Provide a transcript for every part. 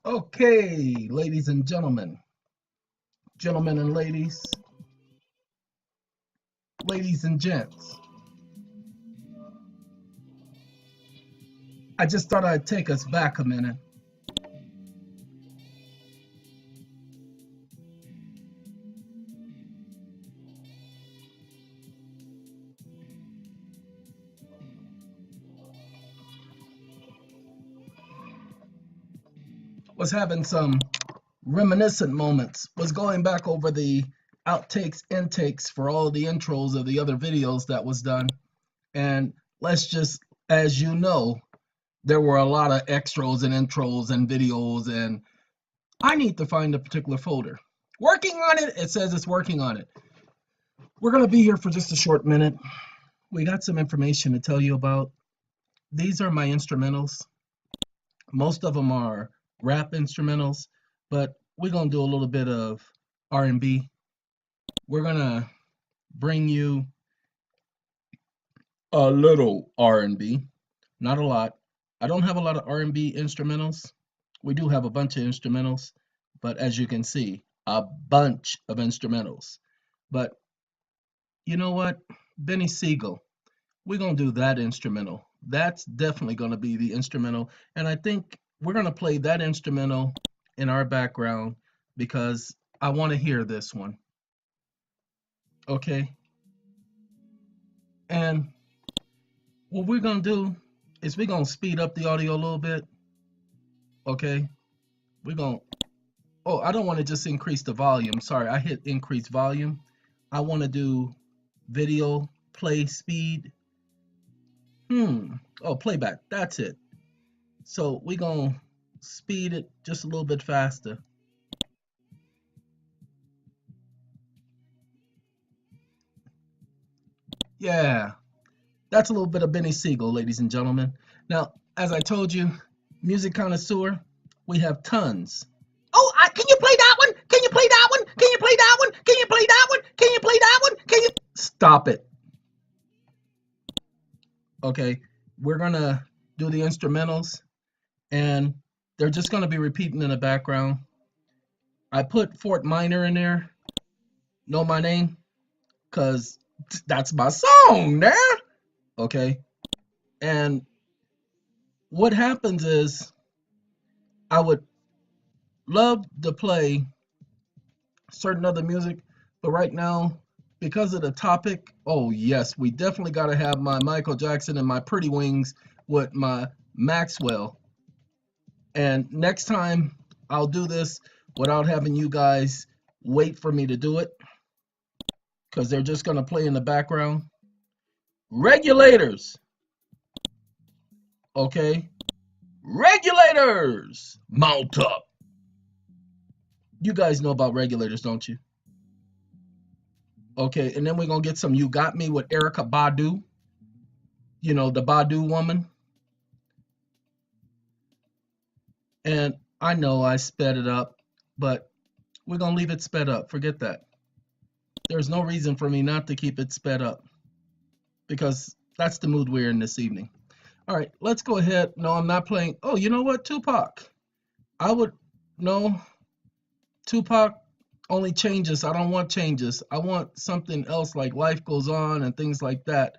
Okay, ladies and gentlemen and ladies and gents. I just thought I'd take us back a minute. Was having some reminiscent moments. Was going back over the outtakes, intakes for all the intros of the other videos that was done. And let's just, as you know, there were a lot of extras and intros and videos, and I need to find a particular folder. Working on it. It says it's working on it. We're going to be here for just a short minute. We got some information to tell you about. These are my instrumentals. Most of them are rap instrumentals, but we're going to do a little bit of R&B. We're going to bring you a little R&B, not a lot. I don't have a lot of R&B instrumentals. We do have a bunch of instrumentals, but as you can see, a bunch of instrumentals. But you know what? Benny Siegel, we're going to do that instrumental. That's definitely going to be the instrumental. And I think we're going to play that instrumental in our background because I want to hear this one. Okay? And what we're going to do is we're going to speed up the audio a little bit. Okay? We're going to... Oh, I don't want to just increase the volume. Sorry, I hit increase volume. I want to do video play speed. Oh, playback. That's it. So we're going to speed it just a little bit faster. Yeah. That's a little bit of Benny Siegel, ladies and gentlemen. Now, as I told you, music connoisseur, we have tons. Oh, can you play that one? Can you play that one? Can you play that one? Can you play that one? Can you play that one? Can you... Stop it. Okay, we're going to do the instrumentals, and they're just going to be repeating in the background. I put Fort Minor in there. Know my name? Because that's my song there. Okay, and what happens is I would love to play certain other music, but right now, because of the topic, oh yes, we definitely got to have my Michael Jackson and my Pretty Wings with my Maxwell. And next time I'll do this without having you guys wait for me to do it, because they're just going to play in the background. Regulators. Okay. Regulators. Mount up. You guys know about regulators, don't you? Okay, and then we're going to get some You Got Me with Erykah Badu. You know, the Badu woman. And I know I sped it up, but we're going to leave it sped up. Forget that. There's no reason for me not to keep it sped up, because that's the mood we're in this evening. All right, let's go ahead. No, I'm not playing. Oh, you know what? Tupac. No, Tupac only changes. I don't want changes. I want something else like Life Goes On and things like that.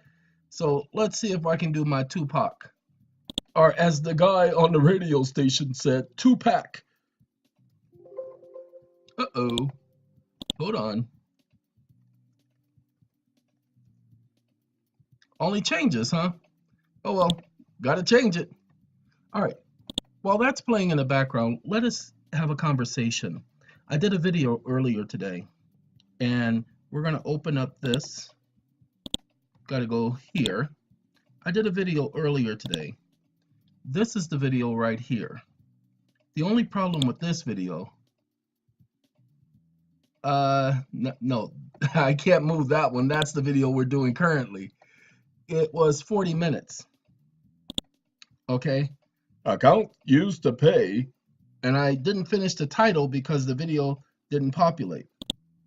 So let's see if I can do my Tupac. Or as the guy on the radio station said, Tupac. Uh-oh. Hold on. Only changes, huh? Oh well, gotta change it. All right. While that's playing in the background, let us have a conversation. I did a video earlier today, and we're going to open up this. Got to go here. I did a video earlier today. This is the video right here. The only problem with this video, no, I can't move that one. That's the video we're doing currently. It was 40 minutes. Okay. Account used to pay. And I didn't finish the title because the video didn't populate.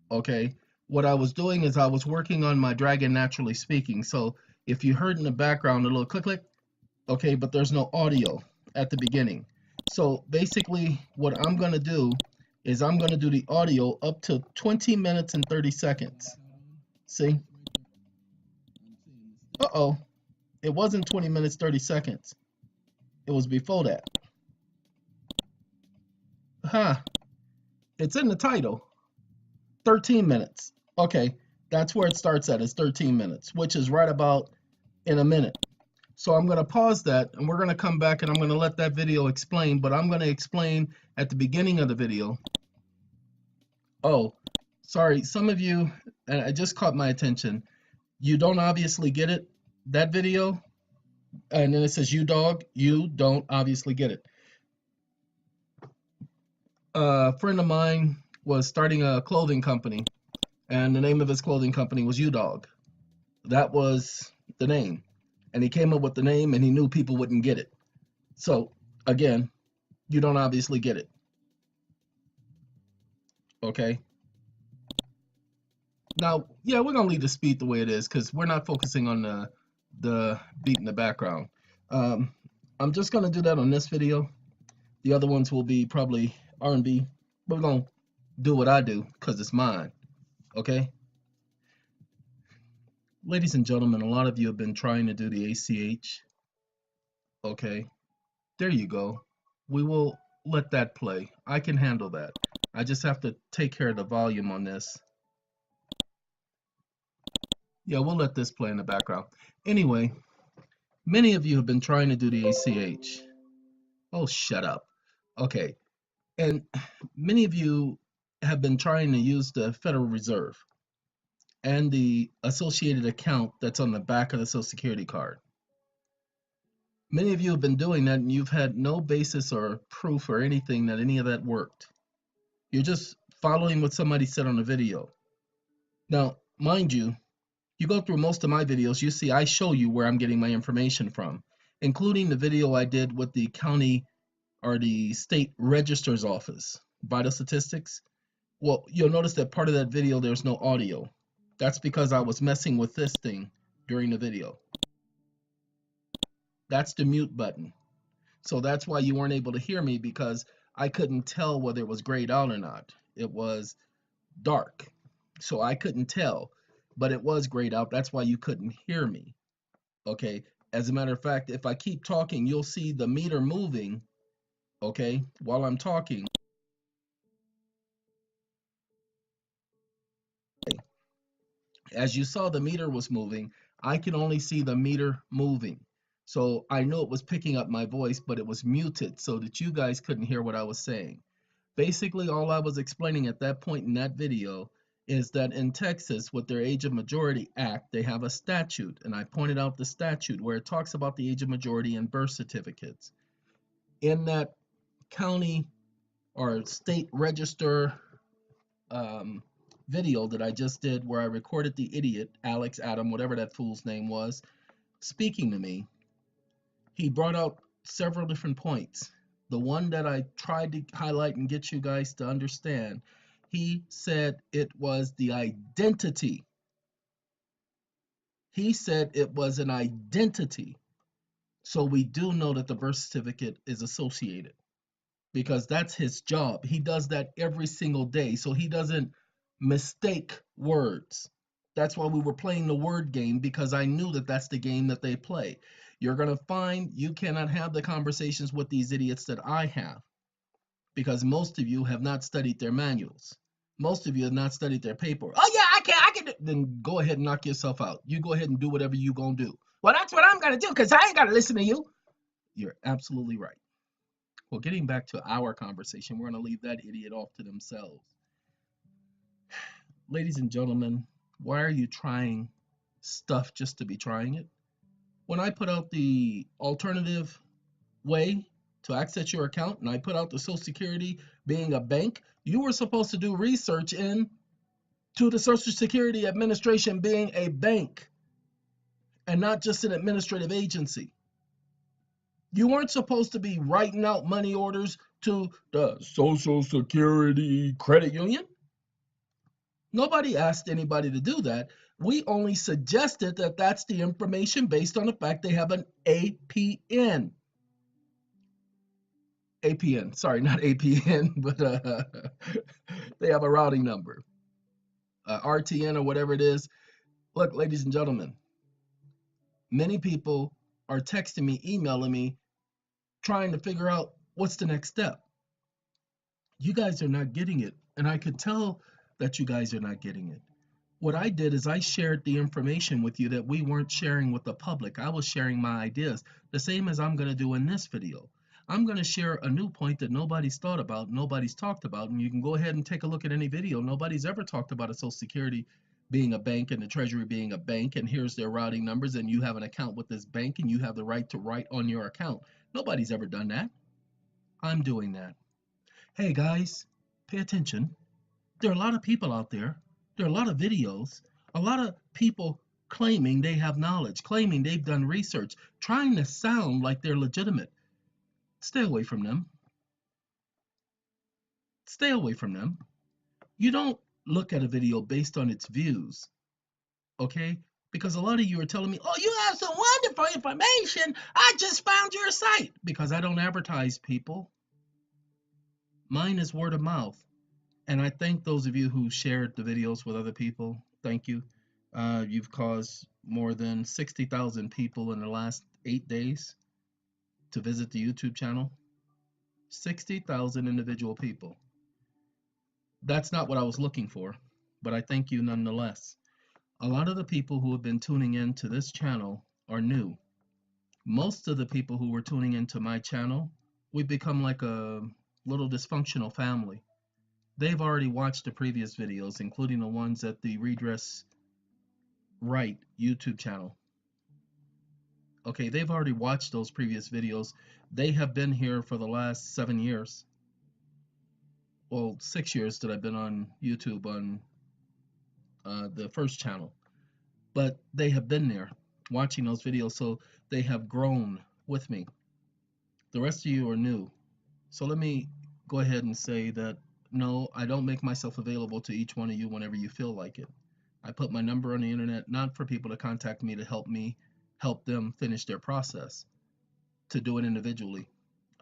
Okay. What I was doing is I was working on my Dragon Naturally Speaking. So if you heard in the background a little click, click, okay, but there's no audio at the beginning. So basically what I'm going to do is I'm going to do the audio up to 20 minutes and 30 seconds. See? Uh-oh. It wasn't 20 minutes, 30 seconds. It was before that. Huh. It's in the title. 13 minutes. Okay. That's where it starts at. It's 13 minutes, which is right about in a minute. So I'm going to pause that and we're going to come back and I'm going to let that video explain, but I'm going to explain at the beginning of the video. Oh, sorry. Some of you, and it just caught my attention. You don't obviously get it. That video, and then it says you dog, you don't obviously get it. A friend of mine was starting a clothing company, and the name of his clothing company was U-Dog. That was the name. And he came up with the name, and he knew people wouldn't get it. So, again, you don't obviously get it. Okay? Now, yeah, we're going to leave the speed the way it is, because we're not focusing on the beat in the background. I'm just going to do that on this video. The other ones will be probably R&B. We're going to do what I do because it's mine. Okay? Ladies and gentlemen, a lot of you have been trying to do the ACH. Okay? There you go. We will let that play. I can handle that. I just have to take care of the volume on this. Yeah, we'll let this play in the background. Anyway, many of you have been trying to do the ACH. Oh, shut up. Okay. And many of you have been trying to use the Federal Reserve and the associated account that's on the back of the Social Security card. Many of you have been doing that and you've had no basis or proof or anything that any of that worked. You're just following what somebody said on a video. Now, mind you, you go through most of my videos, you see I show you where I'm getting my information from, including the video I did with the county or the state registrar's office, vital statistics. Well, you'll notice that part of that video, there's no audio. That's because I was messing with this thing during the video. That's the mute button. So that's why you weren't able to hear me, because I couldn't tell whether it was grayed out or not. It was dark, so I couldn't tell, but it was grayed out. That's why you couldn't hear me. Okay. As a matter of fact, if I keep talking, you'll see the meter moving, okay, while I'm talking. As you saw, the meter was moving. I could only see the meter moving. So I know it was picking up my voice, but it was muted so that you guys couldn't hear what I was saying. Basically, all I was explaining at that point in that video is that in Texas, with their Age of Majority Act, they have a statute. And I pointed out the statute where it talks about the age of majority and birth certificates. In that county or state register video that I just did, where I recorded the idiot, Alex, Adam, whatever that fool's name was, speaking to me, he brought out several different points. The one that I tried to highlight and get you guys to understand, he said it was the identity. He said it was an identity. So we do know that the birth certificate is associated, because that's his job. He does that every single day. So he doesn't mistake words. That's why we were playing the word game, because I knew that that's the game that they play. You're going to find you cannot have the conversations with these idiots that I have, because most of you have not studied their manuals. Most of you have not studied their paper. Oh yeah, I can. Then go ahead and knock yourself out. You go ahead and do whatever you're going to do. Well, that's what I'm going to do, because I ain't got to listen to you. You're absolutely right. Well, getting back to our conversation, we're going to leave that idiot off to themselves. Ladies and gentlemen, why are you trying stuff just to be trying it? When I put out the alternative way to access your account, and I put out the Social Security being a bank, you were supposed to do research into the Social Security Administration being a bank and not just an administrative agency. You weren't supposed to be writing out money orders to the Social Security Credit Union. Nobody asked anybody to do that. We only suggested that that's the information based on the fact they have an APN. APN, sorry, not APN, but they have a routing number, RTN or whatever it is. Look, ladies and gentlemen, many people are texting me, emailing me, trying to figure out what's the next step. You guys are not getting it, and I could tell that you guys are not getting it. What I did is I shared the information with you that we weren't sharing with the public. I was sharing my ideas, the same as I'm going to do in this video. I'm going to share a new point that nobody's thought about, nobody's talked about, and you can go ahead and take a look at any video. Nobody's ever talked about a Social Security being a bank and the Treasury being a bank, and here's their routing numbers, and you have an account with this bank, and you have the right to write on your account. Nobody's ever done that. I'm doing that. Hey guys, pay attention. There are a lot of people out there. There are a lot of videos, a lot of people claiming they have knowledge, claiming they've done research, trying to sound like they're legitimate. Stay away from them. Stay away from them. You don't look at a video based on its views, okay? Because a lot of you are telling me, oh, you have some wonderful information. I just found your site. Because I don't advertise, people. Mine is word of mouth. And I thank those of you who shared the videos with other people. Thank you. You've caused more than 60,000 people in the last 8 days to visit the YouTube channel. 60,000 individual people. That's not what I was looking for, but I thank you nonetheless. A lot of the people who have been tuning in to this channel are new. Most of the people who were tuning into my channel, we've become like a little dysfunctional family. They've already watched the previous videos, including the ones at the Redress Right YouTube channel. Okay, they've already watched those previous videos. They have been here for the last 7 years. Well, 6 years that I've been on YouTube on the first channel. But they have been there watching those videos, so they have grown with me. The rest of you are new. So let me go ahead and say that no, I don't make myself available to each one of you whenever you feel like it. I put my number on the internet not for people to contact me to help them finish their process, to do it individually.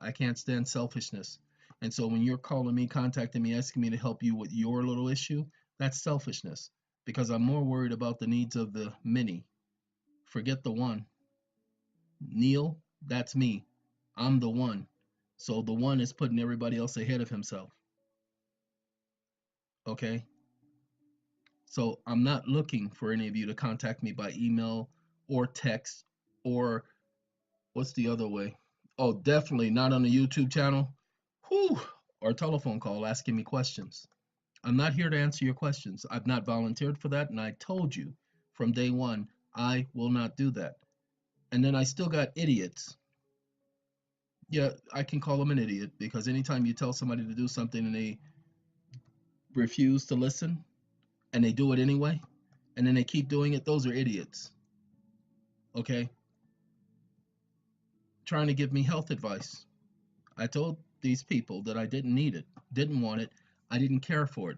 I can't stand selfishness. And so when you're calling me, contacting me, asking me to help you with your little issue, that's selfishness, because I'm more worried about the needs of the many. Forget the one. Neil, that's me. I'm the one. So the one is putting everybody else ahead of himself. Okay? So I'm not looking for any of you to contact me by email or text or what's the other way? Oh, definitely not on the YouTube channel. Whew, or telephone call asking me questions. I'm not here to answer your questions. I've not volunteered for that, and I told you from day one, I will not do that. And then I still got idiots. Yeah, I can call them an idiot because anytime you tell somebody to do something and they refuse to listen and they do it anyway, and then they keep doing it, those are idiots. Okay? Trying to give me health advice. I told these people that I didn't need it, didn't want it, I didn't care for it.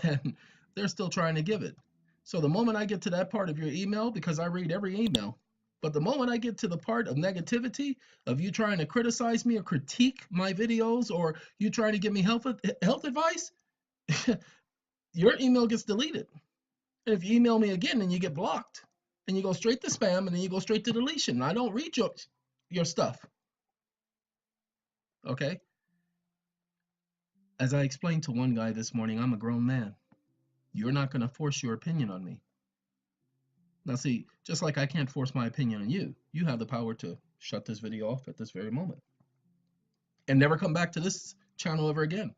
And they're still trying to give it. So the moment I get to that part of your email, because I read every email, but the moment I get to the part of negativity, of you trying to criticize me or critique my videos, or you trying to give me health advice, your email gets deleted. And if you email me again, then you get blocked. And you go straight to spam, and then you go straight to deletion. I don't read your stuff. Okay? As I explained to one guy this morning, I'm a grown man. You're not going to force your opinion on me. Now see, just like I can't force my opinion on you, you have the power to shut this video off at this very moment and never come back to this channel ever again.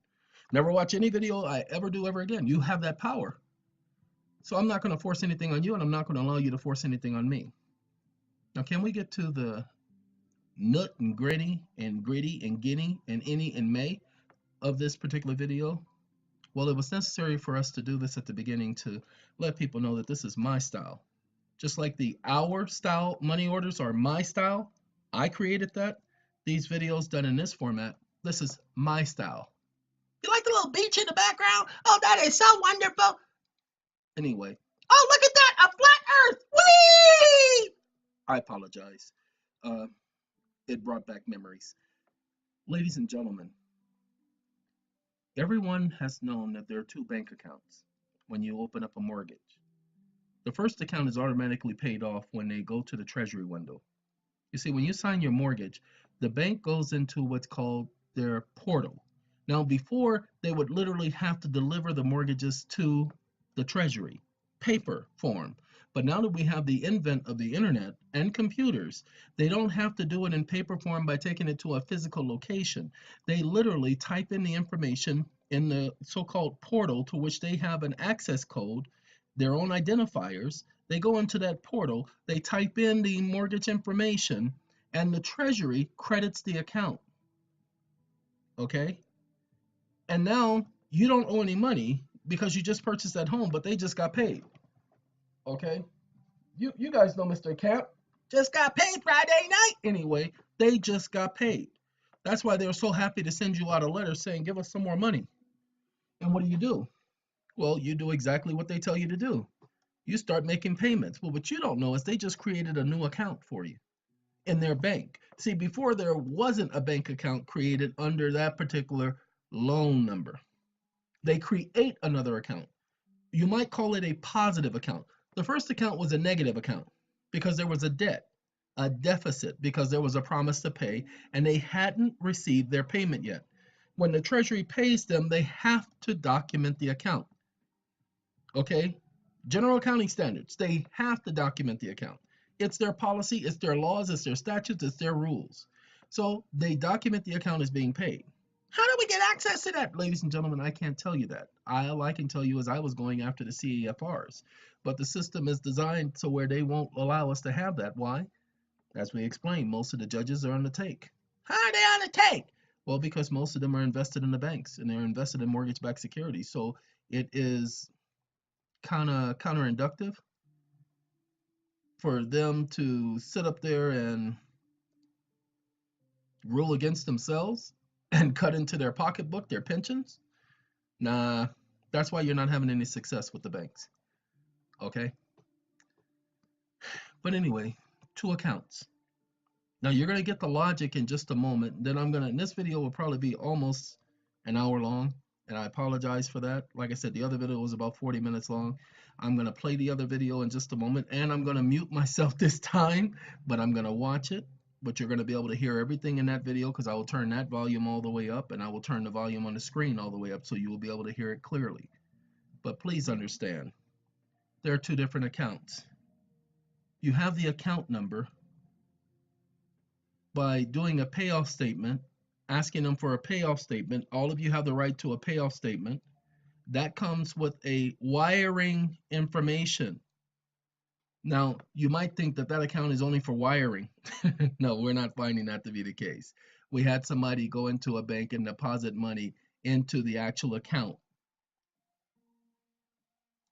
Never watch any video I ever do ever again. You have that power. So I'm not going to force anything on you, and I'm not going to allow you to force anything on me. Now, can we get to the nut and gritty and guinea and any and may of this particular video? Well, it was necessary for us to do this at the beginning to let people know that this is my style. Just like the our style money orders are my style, I created that. These videos done in this format, this is my style. You like the little beach in the background? Oh, that is so wonderful. Anyway, oh, look at that, a flat earth. Whee! I apologize. It brought back memories. Ladies and gentlemen, everyone has known that there are two bank accounts when you open up a mortgage. The first account is automatically paid off when they go to the treasury window. You see, when you sign your mortgage, the bank goes into what's called their portal. Now, before, they would literally have to deliver the mortgages to the treasury, paper form. But now that we have the invent of the internet and computers, they don't have to do it in paper form by taking it to a physical location. They literally type in the information in the so-called portal, to which they have an access code, their own identifiers. They go into that portal, they type in the mortgage information, and the treasury credits the account. Okay? And now you don't owe any money because you just purchased that home, but they just got paid. Okay? You guys know Mr. Camp. Just got paid Friday night. Anyway, they just got paid. That's why they're so happy to send you out a letter saying, give us some more money. And what do? Well, you do exactly what they tell you to do. You start making payments. Well, what you don't know is they just created a new account for you in their bank. See, before, there wasn't a bank account created under that particular loan number. They create another account. You might call it a positive account. The first account was a negative account because there was a debt, a deficit, because there was a promise to pay and they hadn't received their payment yet. When the Treasury pays them, they have to document the account. Okay? General accounting standards, they have to document the account. It's their policy, it's their laws, it's their statutes, it's their rules. So they document the account as being paid. How do we get access to that? Ladies and gentlemen, I can't tell you that. All I can tell you is I was going after the CEFRs, but the system is designed so where they won't allow us to have that. Why? As we explained, most of the judges are on the take. How are they on the take? Well, because most of them are invested in the banks and they're invested in mortgage-backed securities. So it is kind of counterinductive for them to sit up there and rule against themselves and cut into their pocketbook, their pensions. Nah, that's why you're not having any success with the banks. Okay? But anyway, two accounts. Now you're going to get the logic in just a moment. Then this video will probably be almost an hour long, and I apologize for that. Like I said, the other video was about 40 minutes long. I'm going to play the other video in just a moment, and I'm going to mute myself this time, but I'm going to watch it. But you're going to be able to hear everything in that video because I will turn that volume all the way up, and I will turn the volume on the screen all the way up so you will be able to hear it clearly. But please understand, there are two different accounts. You have the account number by doing a payoff statement, asking them for a payoff statement. All of you have the right to a payoff statement. That comes with a wiring information. Now, you might think that that account is only for wiring. No, we're not finding that to be the case. We had somebody go into a bank and deposit money into the actual account.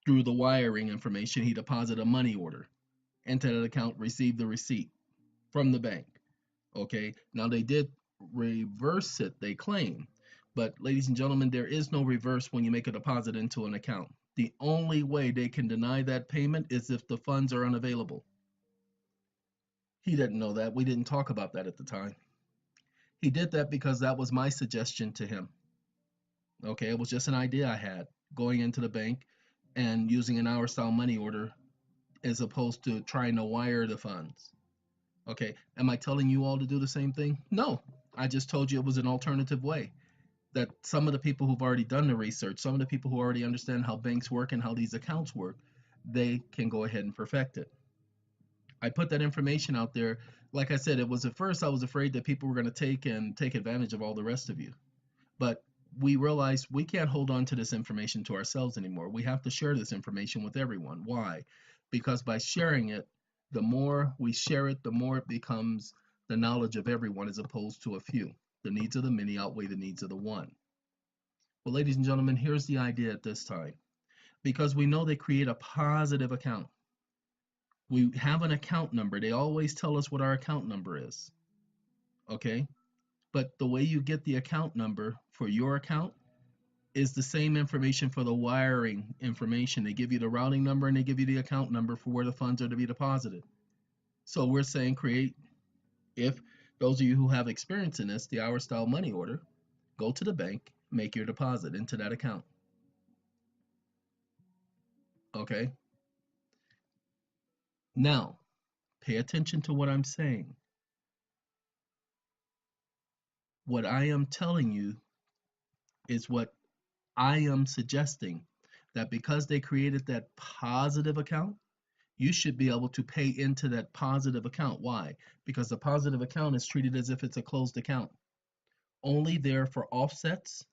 Through the wiring information, he deposited a money order into that account, received the receipt from the bank. Okay, now they did reverse it, they claim. But ladies and gentlemen, there is no reverse when you make a deposit into an account. The only way they can deny that payment is if the funds are unavailable. He didn't know that. We didn't talk about that at the time. He did that because that was my suggestion to him. Okay, it was just an idea I had, going into the bank and using an hour style money order as opposed to trying to wire the funds. Okay, am I telling you all to do the same thing? No, I just told you it was an alternative way. That some of the people who've already done the research, some of the people who already understand how banks work and how these accounts work, they can go ahead and perfect it. I put that information out there. Like I said, it was at first I was afraid that people were going to take advantage of all the rest of you. But we realized we can't hold on to this information to ourselves anymore. We have to share this information with everyone. Why? Because by sharing it, the more we share it, the more it becomes the knowledge of everyone as opposed to a few. The needs of the many outweigh the needs of the one. Well, ladies and gentlemen, here's the idea at this time. Because we know they create a positive account. We have an account number. They always tell us what our account number is. Okay? But the way you get the account number for your account is the same information for the wiring information. They give you the routing number and they give you the account number for where the funds are to be deposited. So we're saying if Those of you who have experience in this, the hour style money order, go to the bank, make your deposit into that account. Okay? Now, pay attention to what I'm saying. What I am telling you is what I am suggesting, that because they created that positive account, you should be able to pay into that positive account. Why? Because the positive account is treated as if it's a closed account, only there for offsets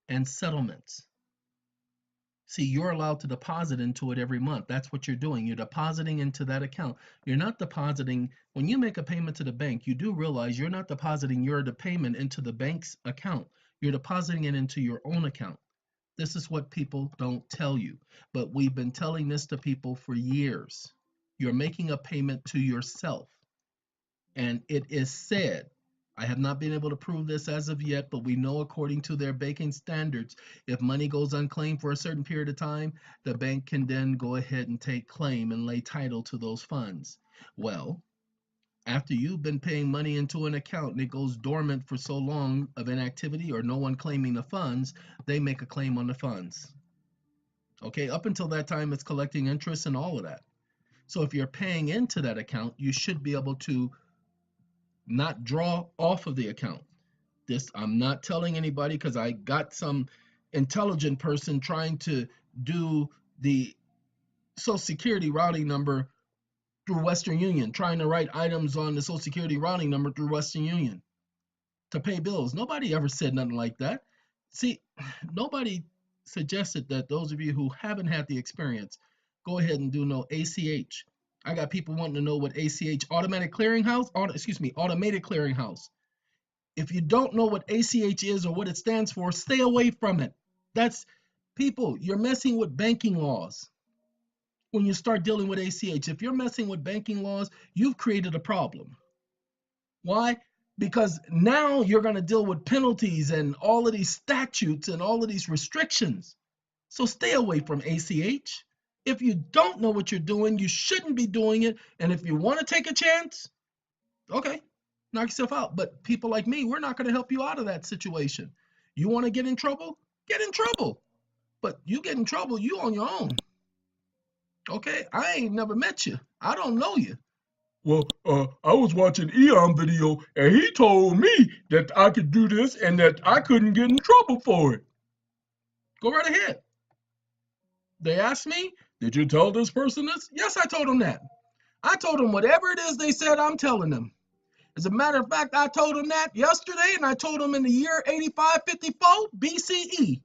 and settlements. See, you're allowed to deposit into it every month. That's what you're doing. You're depositing into that account. You're not depositing, when you make a payment to the bank, you do realize you're not depositing your payment into the bank's account. You're depositing it into your own account. This is what people don't tell you, but we've been telling this to people for years. You're making a payment to yourself. And it is said, I have not been able to prove this as of yet, but we know according to their banking standards, if money goes unclaimed for a certain period of time, the bank can then go ahead and take claim and lay title to those funds. Well, after you've been paying money into an account and it goes dormant for so long of inactivity or no one claiming the funds, they make a claim on the funds. Okay, up until that time, it's collecting interest and all of that. So if you're paying into that account, you should be able to not draw off of the account. This I'm not telling anybody because I got some intelligent person trying to do the Social Security routing number through Western Union, trying to write items on the Social Security routing number through Western Union to pay bills. Nobody ever said nothing like that. See, nobody suggested that those of you who haven't had the experience go ahead and do no ACH. I got people wanting to know what ACH, automatic clearinghouse, automated clearinghouse. If you don't know what ACH is or what it stands for, stay away from it. That's people, you're messing with banking laws. When you start dealing with ACH, if you're messing with banking laws, you've created a problem. Why? Because now you're going to deal with penalties and all of these statutes and all of these restrictions. So stay away from ACH. If you don't know what you're doing, you shouldn't be doing it. And if you want to take a chance, okay, knock yourself out. But people like me, we're not going to help you out of that situation. You want to get in trouble? Get in trouble. But you get in trouble, you on your own. Okay? I ain't never met you. I don't know you. Well, I was watching Eon video and he told me that I could do this and that I couldn't get in trouble for it. Go right ahead. They asked me, did you tell this person this? Yes, I told them that. I told them whatever it is they said, I'm telling them. As a matter of fact, I told them that yesterday and I told them in the year 8554 BCE.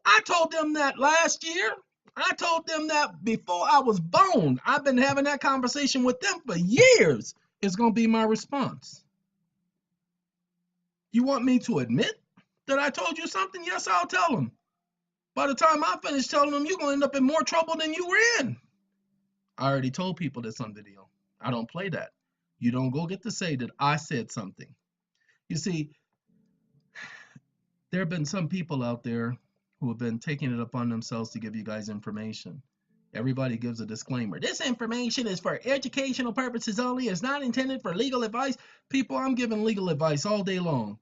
I told them that last year. I told them that before I was born. I've been having that conversation with them for years. It's going to be my response. You want me to admit that I told you something? Yes, I'll tell them. By the time I finish telling them, you're going to end up in more trouble than you were in. I already told people this on video. I don't play that. You don't go get to say that I said something. You see, there have been some people out there who have been taking it upon themselves to give you guys information. Everybody gives a disclaimer. This information is for educational purposes only. It's not intended for legal advice. People, I'm giving legal advice all day long.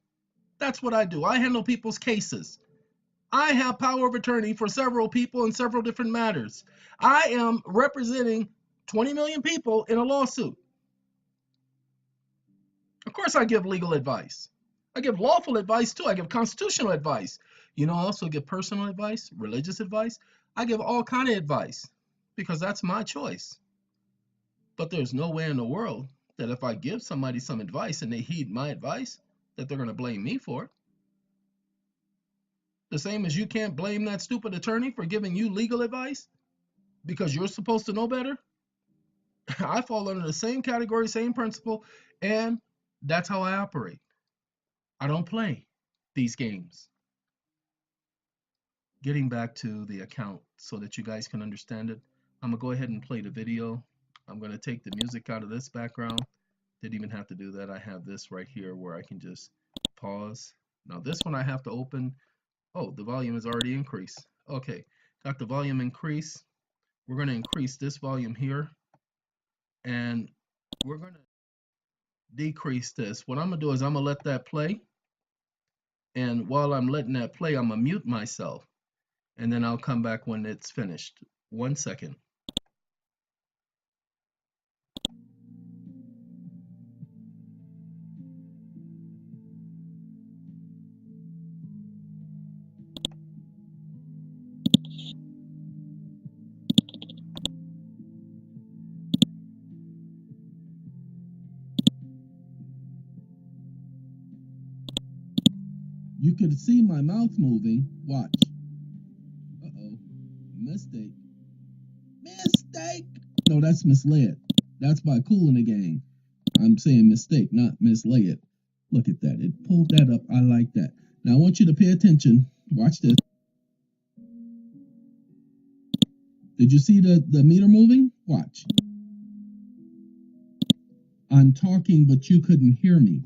That's what I do. I handle people's cases. I have power of attorney for several people in several different matters. I am representing 20 million people in a lawsuit. Of course, I give legal advice. I give lawful advice too. I give constitutional advice. I also give personal advice, religious advice. I give all kind of advice because that's my choice. But there's no way in the world that if I give somebody some advice and they heed my advice, that they're going to blame me for it. The same as you can't blame that stupid attorney for giving you legal advice because you're supposed to know better. I fall under the same category, same principle, and that's how I operate. I don't play these games. Getting back to the account so that you guys can understand it, I'm going to go ahead and play the video. I'm going to take the music out of this background. Didn't even have to do that. I have this right here where I can just pause. Now this one I have to open. Oh, the volume is already increased. Okay, got the volume increased. We're going to increase this volume here. And we're going to decrease this. What I'm gonna do is I'm gonna let that play, and while I'm letting that play, I'm gonna mute myself, and then I'll come back when it's finished. 1 second. You could see my mouth moving. Watch. Uh-oh. Mistake. Mistake. No, that's misled. That's by Kool and the Gang. I'm saying mistake, not mislay it. Look at that. It pulled that up. I like that. Now I want you to pay attention. Watch this. Did you see the meter moving? Watch. I'm talking, but you couldn't hear me.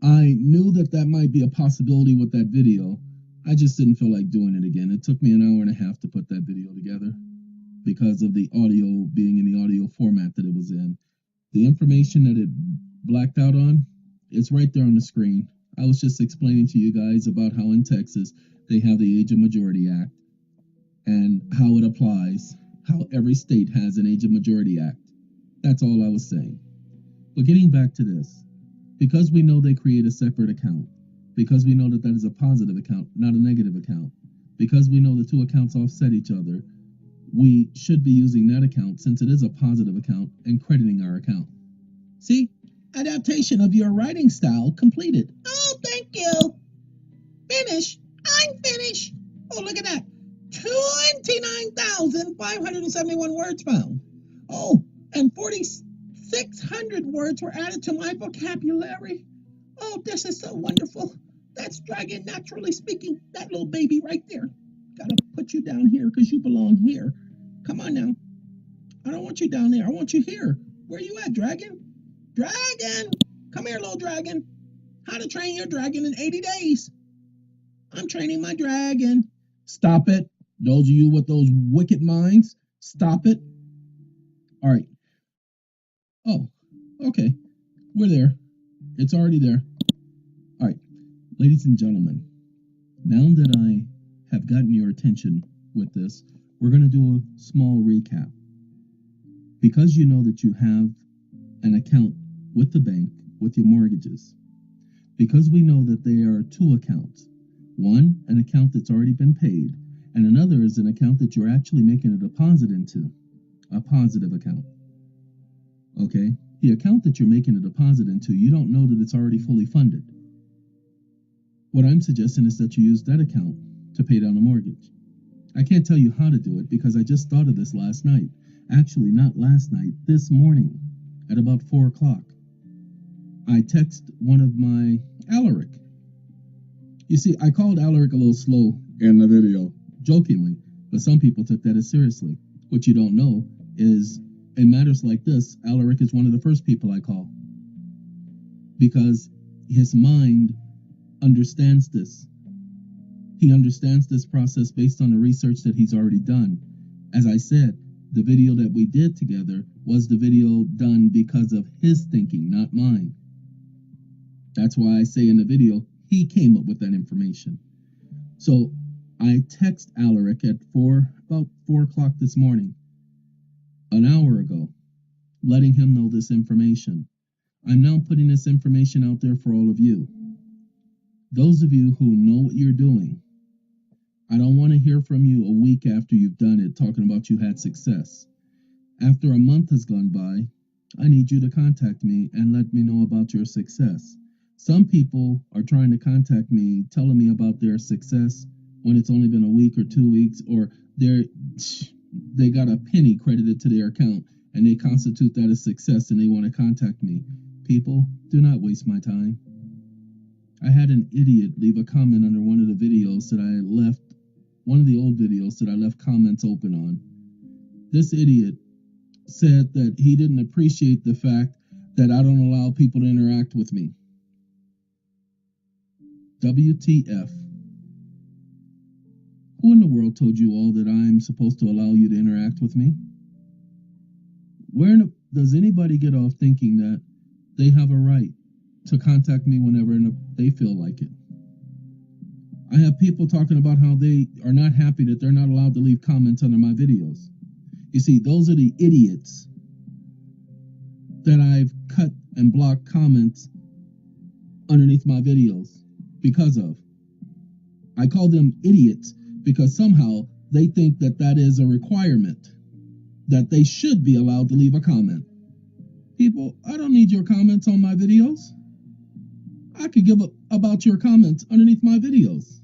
I knew that that might be a possibility with that video. I just didn't feel like doing it again. It took me an hour and a half to put that video together because of the audio being in the audio format that it was in. The information that it blacked out on, it's right there on the screen. I was just explaining to you guys about how in Texas they have the Age of Majority Act and how it applies, how every state has an Age of Majority Act. That's all I was saying. But getting back to this, because we know they create a separate account, because we know that that is a positive account, not a negative account, because we know the two accounts offset each other, we should be using that account since it is a positive account and crediting our account. See? Adaptation of your writing style completed. Oh, thank you. Finish. I'm finished. Oh, look at that. 29,571 words found. Oh, and 4,600 words were added to my vocabulary. Oh, this is so wonderful. That's Dragon Naturally Speaking. That little baby right there. Gotta put you down here because you belong here. Come on now. I don't want you down there. I want you here. Where you at, Dragon? Dragon! Come here, little dragon. How to train your dragon in 80 days. I'm training my dragon. Stop it. Those of you with those wicked minds, stop it. All right. Oh, okay. We're there. It's already there. All right. Ladies and gentlemen, now that I have gotten your attention with this, we're going to do a small recap. Because you know that you have an account with the bank with your mortgages, because we know that there are two accounts, one, an account that's already been paid, and another is an account that you're actually making a deposit into, a positive account. Okay? The account that you're making a deposit into, you don't know that it's already fully funded. What I'm suggesting is that you use that account to pay down the mortgage. I can't tell you how to do it because I just thought of this last night. Actually, not last night, this morning at about 4 o'clock. I text one of my Alaric. You see, I called Alaric a little slow in the video, jokingly, but some people took that as seriously. What you don't know is, in matters like this, Alaric is one of the first people I call. Because his mind understands this. He understands this process based on the research that he's already done. As I said, the video that we did together was the video done because of his thinking, not mine. That's why I say in the video, he came up with that information. So I text Alaric at about 4 o'clock this morning, an hour ago, letting him know this information. I'm now putting this information out there for all of you. Those of you who know what you're doing, I don't want to hear from you a week after you've done it talking about you had success. After a month has gone by, I need you to contact me and let me know about your success. Some people are trying to contact me, telling me about their success when it's only been a week or 2 weeks, or they got a penny credited to their account and they constitute that as success and they want to contact me. People, do not waste my time. I had an idiot leave a comment under one of the videos that I left, one of the old videos that I left comments open on. This idiot said that he didn't appreciate the fact that I don't allow people to interact with me. WTF. Who in the world told you all that I'm supposed to allow you to interact with me? Does anybody get off thinking that They have a right to contact me whenever they feel like it. I have people talking about how they are not happy that they're not allowed to leave comments under my videos. You see, those are the idiots that I've cut and blocked comments underneath my videos because of. I call them idiots because somehow they think that that is a requirement, that they should be allowed to leave a comment. People, I don't need your comments on my videos. I could give up about your comments underneath my videos.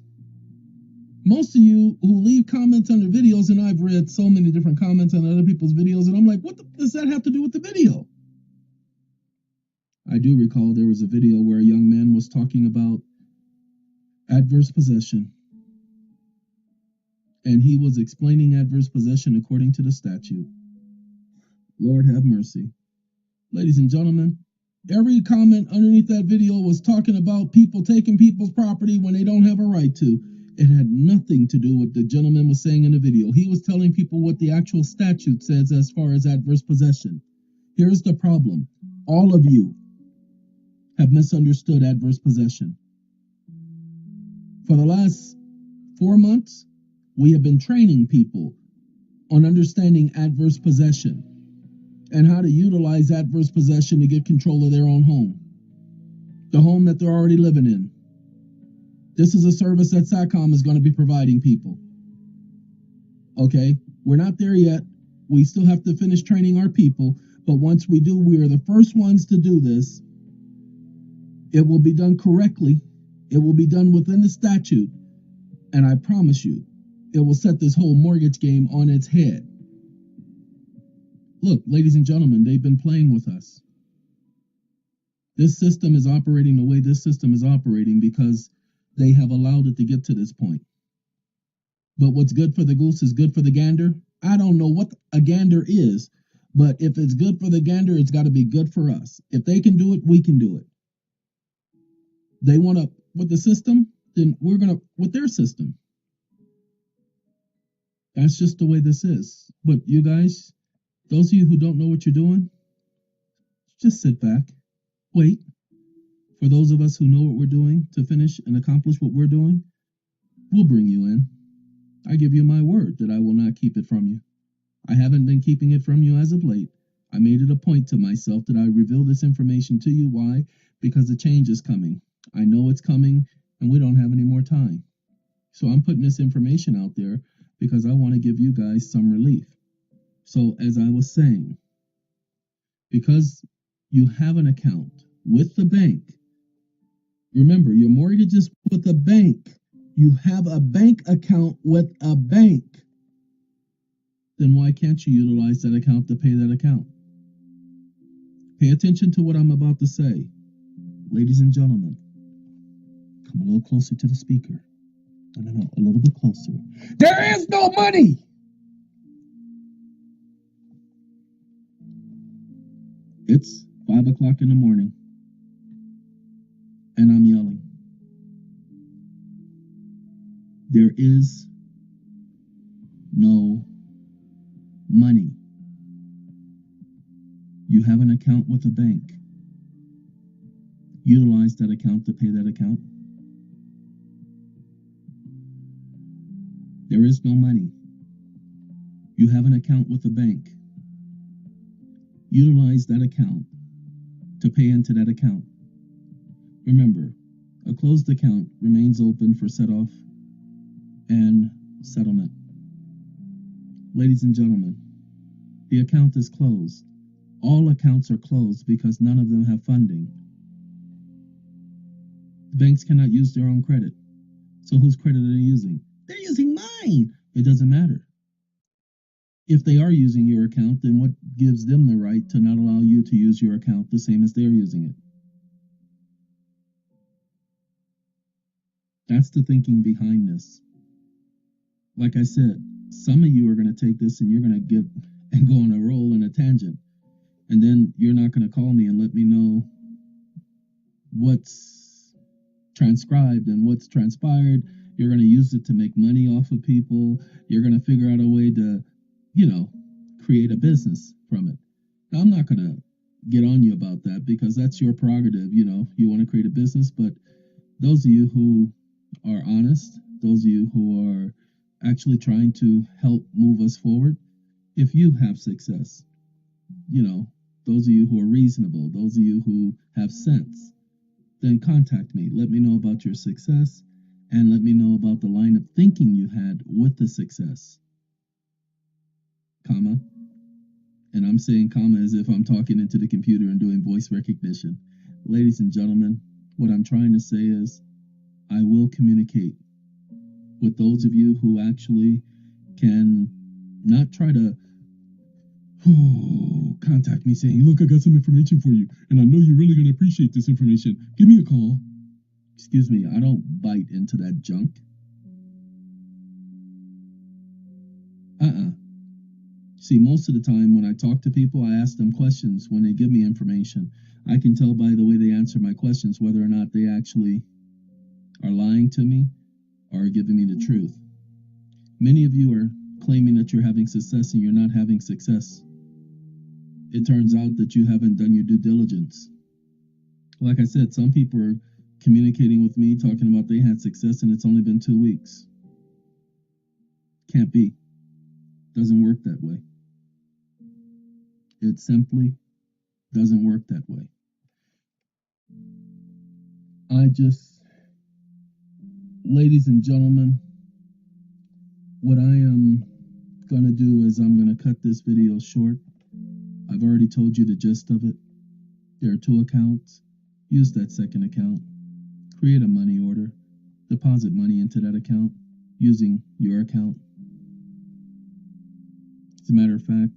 Most of you who leave comments under videos, and I've read so many different comments on other people's videos, and I'm like, what does that have to do with the video? I do recall there was a video where a young man was talking about adverse possession. And he was explaining adverse possession according to the statute. Lord have mercy. Ladies and gentlemen, every comment underneath that video was talking about people taking people's property when they don't have a right to. It had nothing to do with what the gentleman was saying in the video. He was telling people what the actual statute says as far as adverse possession. Here's the problem. All of you have misunderstood adverse possession. For the last 4 months, we have been training people on understanding adverse possession and how to utilize adverse possession to get control of their own home, the home that they're already living in. This is a service that SATCOM is going to be providing people. Okay, we're not there yet. We still have to finish training our people, but once we do, we are the first ones to do this. It will be done correctly. It will be done within the statute, and I promise you, it will set this whole mortgage game on its head. Look, ladies and gentlemen, they've been playing with us. This system is operating the way this system is operating because they have allowed it to get to this point. But what's good for the goose is good for the gander. I don't know what a gander is, but if it's good for the gander, it's got to be good for us. If they can do it, we can do it. They want to with the system, then we're going to with their system. That's just the way this is. But you guys, those of you who don't know what you're doing, just sit back, wait. For those of us who know what we're doing to finish and accomplish what we're doing, we'll bring you in. I give you my word that I will not keep it from you. I haven't been keeping it from you as of late. I made it a point to myself that I reveal this information to you. Why? Because the change is coming. I know it's coming, and we don't have any more time. So I'm putting this information out there because I want to give you guys some relief. So as I was saying, because you have an account with the bank, remember, your mortgage is with a bank. You have a bank account with a bank. Then why can't you utilize that account to pay that account? Pay attention to what I'm about to say. Ladies and gentlemen, come a little closer to the speaker. No, a little bit closer. There is no money! It's 5 o'clock in the morning, and I'm yelling. There is no money. You have an account with a bank. Utilize that account to pay that account. There is no money. You have an account with a bank. Utilize that account to pay into that account. Remember, a closed account remains open for set-off and settlement. Ladies and gentlemen, the account is closed. All accounts are closed because none of them have funding. The banks cannot use their own credit. So whose credit are they using? They're using mine. It doesn't matter. If they are using your account, then what gives them the right to not allow you to use your account the same as they're using it? That's the thinking behind this. Like I said, some of you are going to take this and you're going to get and go on a roll and a tangent. And then you're not going to call me and let me know what's transcribed and what's transpired. You're going to use it to make money off of people. You're going to figure out a way to, create a business from it. Now, I'm not going to get on you about that because that's your prerogative. You know, you want to create a business, but those of you who are honest, those of you who are actually trying to help move us forward, if you have success, you know, those of you who are reasonable, those of you who have sense, then contact me. Let me know about your success and let me know about the line of thinking you had with the success, comma. And I'm saying comma as if I'm talking into the computer and doing voice recognition. Ladies and gentlemen, what I'm trying to say is I will communicate with those of you who actually can not try to contact me saying, look, I got some information for you, and I know you're really going to appreciate this information. Give me a call. Excuse me, I don't bite into that junk. See, most of the time when I talk to people, I ask them questions when they give me information. I can tell by the way they answer my questions whether or not they actually are lying to me or giving me the truth. Many of you are claiming that you're having success and you're not having success. It turns out that you haven't done your due diligence. Like I said, some people are communicating with me talking about they had success and it's only been 2 weeks. Can't be. Doesn't work that way. It simply doesn't work that way. Ladies and gentlemen, what I am going to do is I'm going to cut this video short. I've already told you the gist of it. There are 2 accounts. Use that second account. Create a money order. Deposit money into that account using your account. As a matter of fact,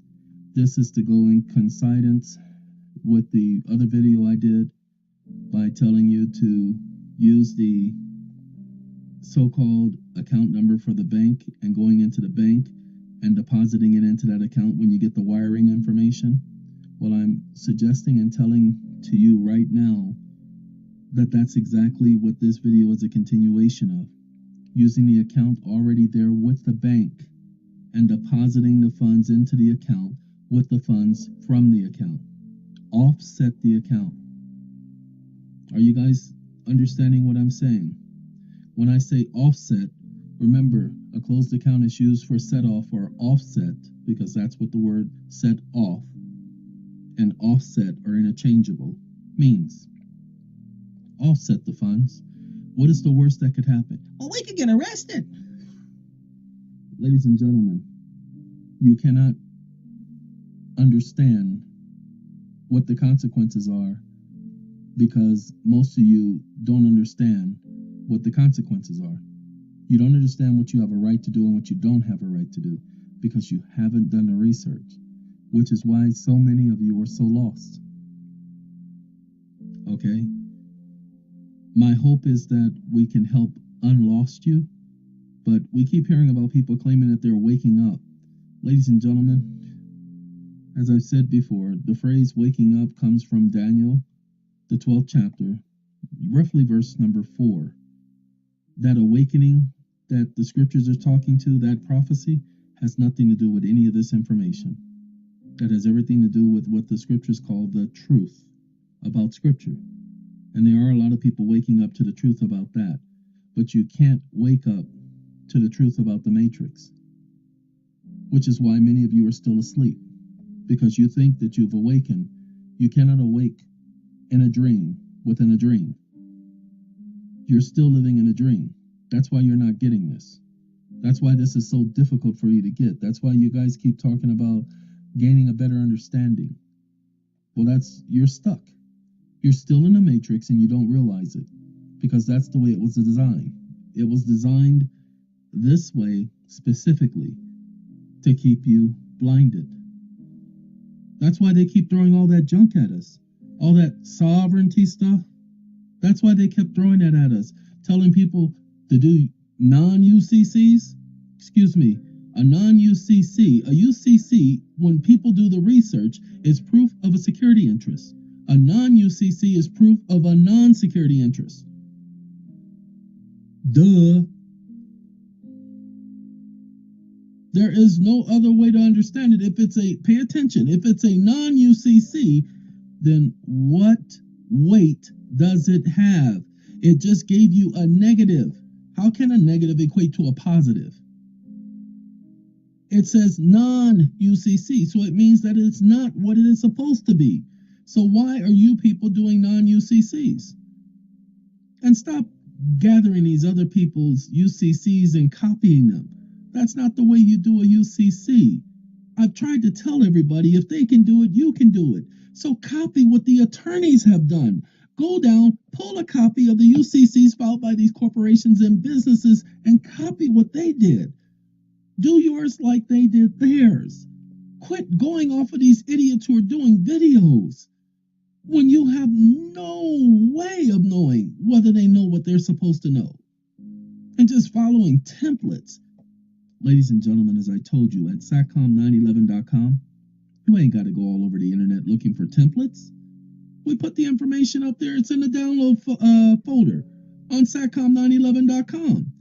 this is to go in coincidence with the other video I did by telling you to use the so-called account number for the bank and going into the bank and depositing it into that account when you get the wiring information. Well, I'm suggesting and telling to you right now that that's exactly what this video is a continuation of. Using the account already there with the bank and depositing the funds into the account with the funds from the account. Offset the account. Are you guys understanding what I'm saying? When I say offset, remember, a closed account is used for set off or offset because that's what the word set off and offset are interchangeable. Means offset the funds. What is the worst that could happen? Well, we could get arrested. Ladies and gentlemen, you cannot understand what the consequences are because most of you don't understand what the consequences are. You don't understand what you have a right to do and what you don't have a right to do because you haven't done the research, which is why so many of you are so lost. Okay? My hope is that we can help unlost you, but we keep hearing about people claiming that they're waking up. Ladies and gentlemen, as I've said before, the phrase waking up comes from Daniel, the 12th chapter, roughly verse number 4. That awakening that the scriptures are talking to, that prophecy, has nothing to do with any of this information. That has everything to do with what the scriptures call the truth about scripture. And there are a lot of people waking up to the truth about that. But you can't wake up to the truth about the matrix. Which is why many of you are still asleep. Because you think that you've awakened. You cannot awake in a dream within a dream. You're still living in a dream. That's why you're not getting this. That's why this is so difficult for you to get. That's why you guys keep talking about gaining a better understanding. Well, you're stuck. You're still in the matrix and you don't realize it. Because that's the way it was designed. It was designed this way specifically to keep you blinded. That's why they keep throwing all that junk at us. All that sovereignty stuff. That's why they kept throwing that at us. Telling people to do non-UCCs. Excuse me. A non-UCC. A UCC, when people do the research, is proof of a security interest. A non-UCC is proof of a non-security interest. Duh. There is no other way to understand it. Pay attention. If it's a non-UCC, then what weight does it have? It just gave you a negative. How can a negative equate to a positive? It says non-UCC, so it means that it's not what it is supposed to be. So why are you people doing non-UCCs? And stop gathering these other people's UCCs and copying them. That's not the way you do a UCC. I've tried to tell everybody, if they can do it, you can do it. So copy what the attorneys have done. Go down, pull a copy of the UCCs filed by these corporations and businesses and copy what they did. Do yours like they did theirs. Quit going off of these idiots who are doing videos when you have no way of knowing whether they know what they're supposed to know. And just following templates. Ladies and gentlemen, as I told you, at satcom911.com, you ain't got to go all over the internet looking for templates. We put the information up there. It's in the download folder on satcom911.com.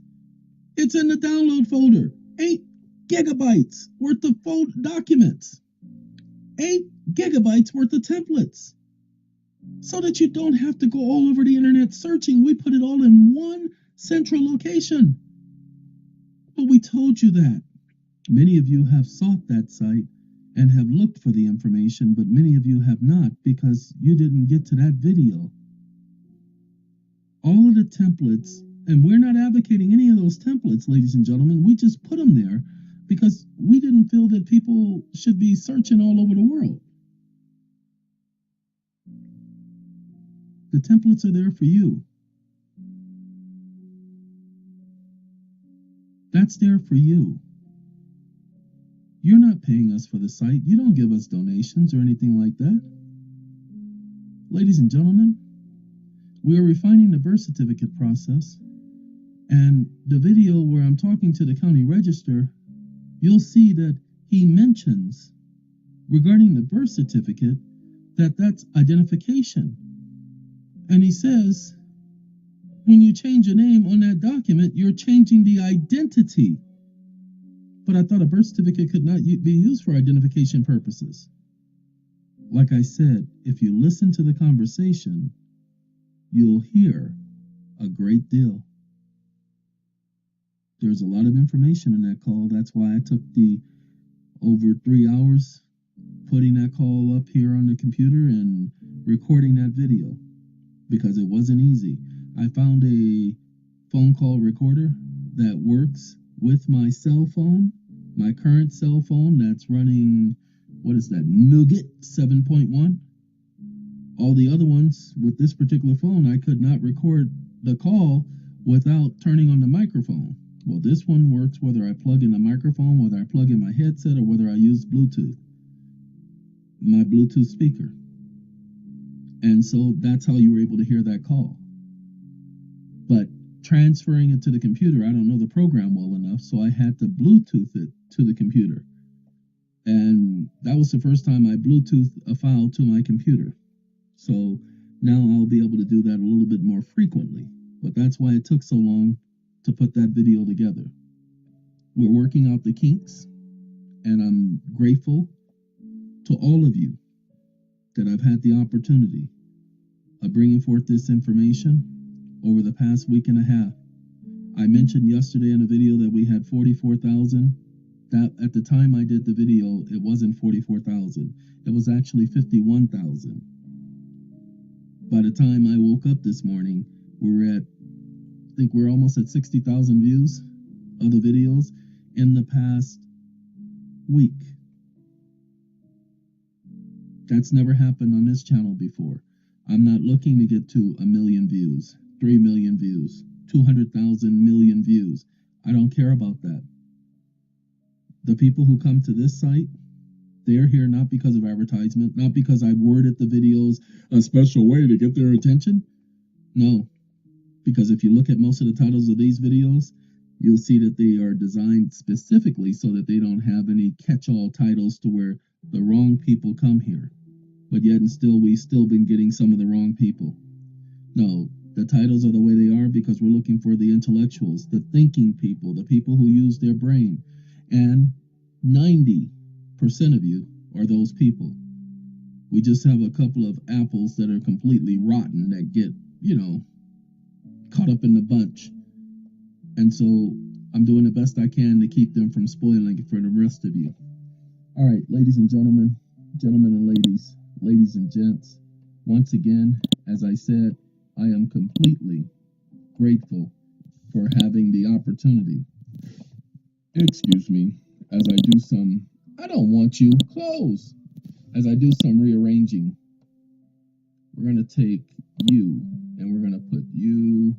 It's in the download folder. 8 gigabytes worth of documents. 8 gigabytes worth of templates. So that you don't have to go all over the internet searching. We put it all in one central location. But we told you that. Many of you have sought that site and have looked for the information, but many of you have not because you didn't get to that video. All of the templates, and we're not advocating any of those templates, ladies and gentlemen. We just put them there because we didn't feel that people should be searching all over the world. The templates are there for you. That's there for you. You're not paying us for the site. You don't give us donations or anything like that. Ladies and gentlemen, we are refining the birth certificate process. And the video where I'm talking to the county register, you'll see that he mentions regarding the birth certificate that that's identification. And he says, when you change a name on that document, you're changing the identity. But I thought a birth certificate could not be used for identification purposes. Like I said, if you listen to the conversation, you'll hear a great deal. There's a lot of information in that call. That's why I took the over 3 hours putting that call up here on the computer and recording that video, because it wasn't easy. I found a phone call recorder that works with my cell phone, my current cell phone that's running, what is that, Nougat 7.1. All the other ones with this particular phone, I could not record the call without turning on the microphone. Well, this one works whether I plug in a microphone, whether I plug in my headset, or whether I use Bluetooth, my Bluetooth speaker. And so that's how you were able to hear that call. But transferring it to the computer, I don't know the program well enough, so I had to Bluetooth it to the computer. And that was the first time I Bluetoothed a file to my computer. So now I'll be able to do that a little bit more frequently. But that's why it took so long to put that video together. We're working out the kinks, and I'm grateful to all of you that I've had the opportunity of bringing forth this information over the past week and a half. I mentioned yesterday in a video that we had 44,000. That at the time I did the video, it wasn't 44,000. It was actually 51,000. By the time I woke up this morning, I think we're almost at 60,000 views of the videos in the past week. That's never happened on this channel before. I'm not looking to get to 1 million views, 3 million views, 200,000 million views. I don't care about that. The people who come to this site, they're here not because of advertisement, not because I worded the videos a special way to get their attention. No, because if you look at most of the titles of these videos, you'll see that they are designed specifically so that they don't have any catch-all titles to where the wrong people come here. But yet and still, we've still been getting some of the wrong people. No, the titles are the way they are because we're looking for the intellectuals, the thinking people, the people who use their brain. And 90% of you are those people. We just have a couple of apples that are completely rotten that get, caught up in the bunch. And so I'm doing the best I can to keep them from spoiling for the rest of you. All right, ladies and gentlemen, gentlemen and ladies and gents, once again, as I said, I am completely grateful for having the opportunity. Excuse me, as I do some, I don't want you, close. As I do some rearranging, we're going to take you and we're going to put you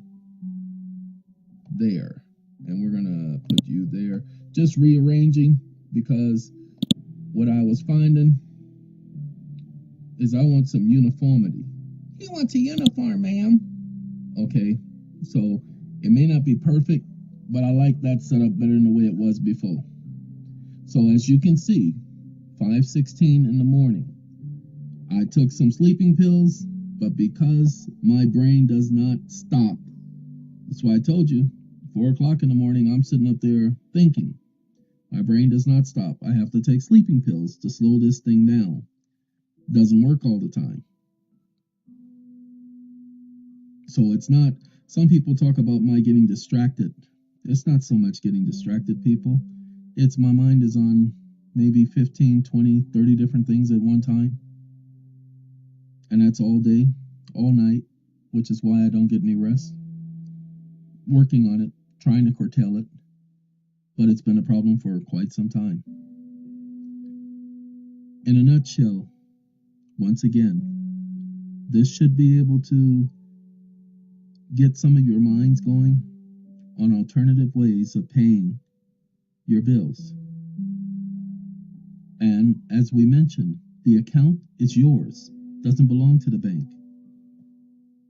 there. And we're going to put you there. Just rearranging because what I was finding is I want some uniformity. He wants a uniform, ma'am. Okay, so it may not be perfect, but I like that setup better than the way it was before. So as you can see, 5:16 in the morning. I took some sleeping pills, but because my brain does not stop, that's why I told you, 4 o'clock in the morning, I'm sitting up there thinking. My brain does not stop. I have to take sleeping pills to slow this thing down. Doesn't work all the time. So it's not, some people talk about my getting distracted. It's not so much getting distracted, people. It's my mind is on maybe 15, 20, 30 different things at one time. And that's all day, all night, which is why I don't get any rest. Working on it, trying to curtail it, but it's been a problem for quite some time. In a nutshell, once again, this should be able to get some of your minds going on alternative ways of paying your bills. And as we mentioned, the account is yours, doesn't belong to the bank.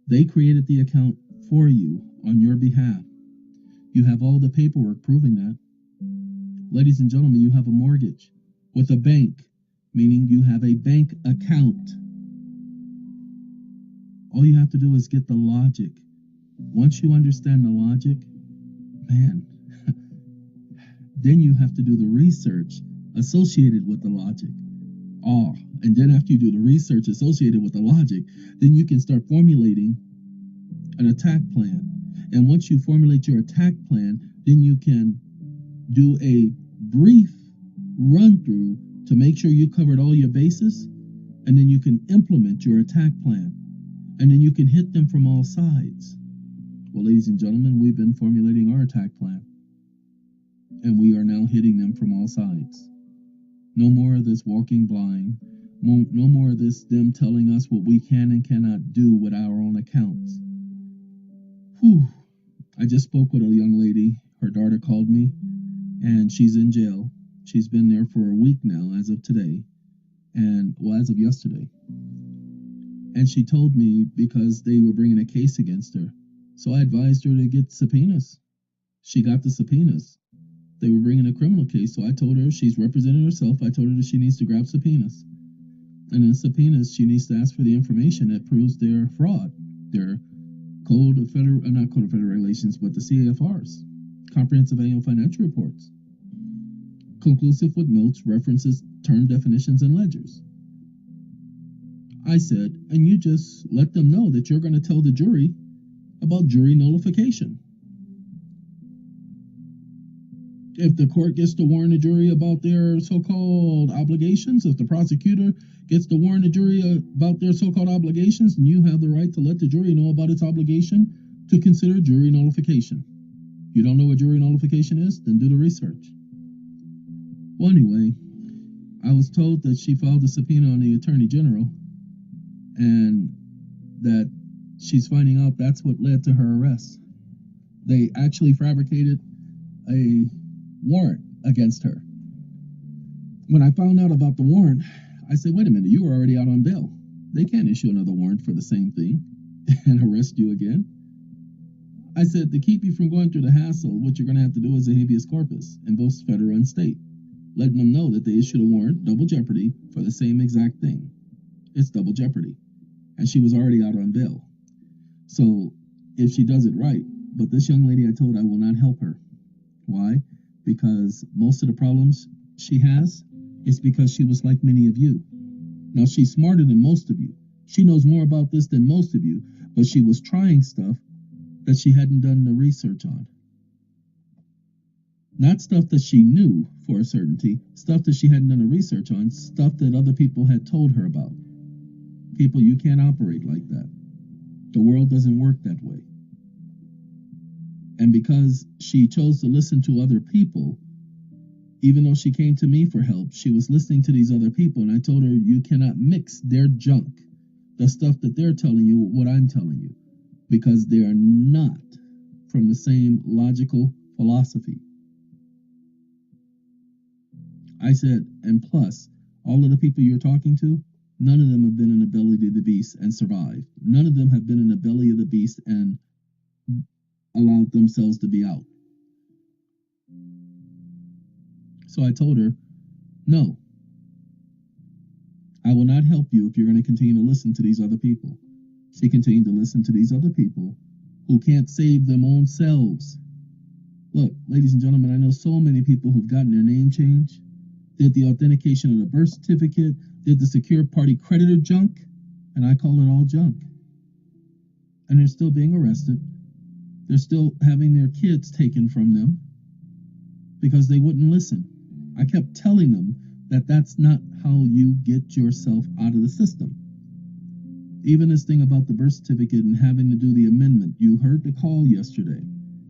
They created the account for you on your behalf. You have all the paperwork proving that. Ladies and gentlemen, you have a mortgage with a bank, meaning you have a bank account. All you have to do is get the logic. Once you understand the logic, man, then you have to do the research associated with the logic. And then after you do the research associated with the logic, then you can start formulating an attack plan. And once you formulate your attack plan, then you can do a brief run through to make sure you covered all your bases, and then you can implement your attack plan, and then you can hit them from all sides. Well, ladies and gentlemen, we've been formulating our attack plan, and we are now hitting them from all sides. No more of this walking blind. No more of this them telling us what we can and cannot do with our own accounts. Whew. I just spoke with a young lady. Her daughter called me, and she's in jail. She's been there for a week now, as of today, as of yesterday. And she told me because they were bringing a case against her. So I advised her to get subpoenas. She got the subpoenas. They were bringing a criminal case, so I told her she's representing herself. I told her that she needs to grab subpoenas. And in subpoenas, she needs to ask for the information that proves their fraud, their not Code of Federal Regulations, but the CAFRs, Comprehensive Annual Financial Reports, conclusive with notes, references, term definitions, and ledgers. I said, and you just let them know that you're going to tell the jury about jury nullification. If the court gets to warn the jury about their so-called obligations, if the prosecutor gets to warn the jury about their so-called obligations, then you have the right to let the jury know about its obligation to consider jury nullification. You don't know what jury nullification is? Then do the research. Well, anyway, I was told that she filed a subpoena on the Attorney General and that she's finding out that's what led to her arrest. They actually fabricated a warrant against her. When I found out about the warrant, I said, wait a minute, you were already out on bail. They can't issue another warrant for the same thing and arrest you again. I said, to keep you from going through the hassle, what you're going to have to do is a habeas corpus in both federal and state, letting them know that they issued a warrant, double jeopardy, for the same exact thing. It's double jeopardy. And she was already out on bail. So if she does it right, but this young lady I told I will not help her. Why? Because most of the problems she has is because she was like many of you. Now, she's smarter than most of you. She knows more about this than most of you, but she was trying stuff that she hadn't done the research on. Not stuff that she knew for a certainty, stuff that she hadn't done the research on, stuff that other people had told her about. People, you can't operate like that. The world doesn't work that way. And because she chose to listen to other people, even though she came to me for help, she was listening to these other people, and I told her, you cannot mix their junk, the stuff that they're telling you, with what I'm telling you, because they are not from the same logical philosophy. I said, and plus, all of the people you're talking to, none of them have been in the belly of the beast and survived. None of them have been in the belly of the beast and allowed themselves to be out. So I told her, no, I will not help you if you're going to continue to listen to these other people. She continued to listen to these other people who can't save them own selves. Look, ladies and gentlemen, I know so many people who've gotten their name changed, did the authentication of the birth certificate, did the secure party creditor junk, and I call it all junk. And they're still being arrested. They're still having their kids taken from them because they wouldn't listen. I kept telling them that that's not how you get yourself out of the system. Even this thing about the birth certificate and having to do the amendment, you heard the call yesterday.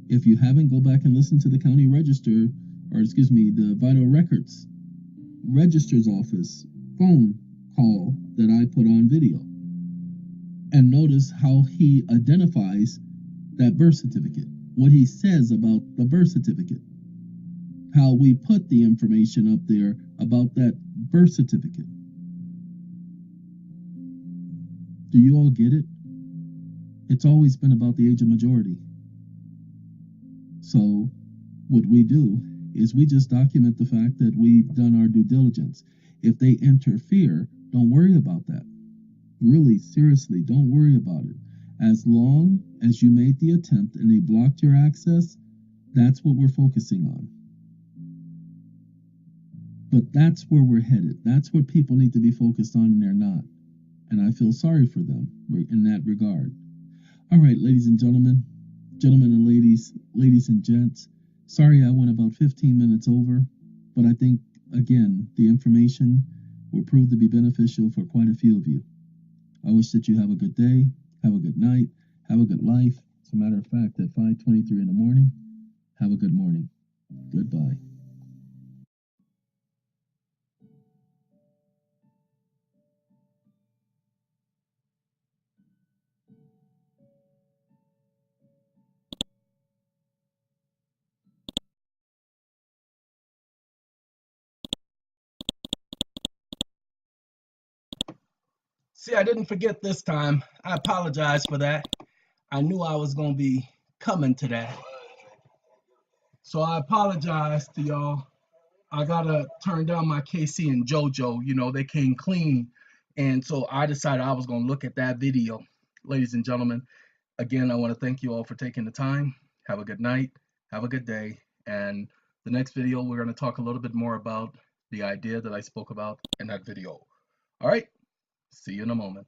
If you haven't, go back and listen to the county register, or excuse me, the vital records register's office phone call that I put on video. And notice how he identifies that birth certificate, what he says about the birth certificate, how we put the information up there about that birth certificate. Do you all get it? It's always been about the age of majority. So what we do is we just document the fact that we've done our due diligence. If they interfere, don't worry about that. Really, seriously, don't worry about it. As long as you made the attempt and they blocked your access, that's what we're focusing on. But that's where we're headed. That's what people need to be focused on, and they're not. And I feel sorry for them in that regard. All right, ladies and gentlemen, gentlemen and ladies, ladies and gents, sorry I went about 15 minutes over, but I think, again, the information will prove to be beneficial for quite a few of you. I wish that you have a good day, have a good night, have a good life. As a matter of fact, at 5:23 in the morning, have a good morning. Goodbye. See, I didn't forget this time. I apologize for that. I knew I was going to be coming to that. So I apologize to y'all. I got to turn down my KC and JoJo. You know, they came clean. And so I decided I was going to look at that video. Ladies and gentlemen, again, I want to thank you all for taking the time. Have a good night. Have a good day. And the next video, we're going to talk a little bit more about the idea that I spoke about in that video. All right. See you in a moment.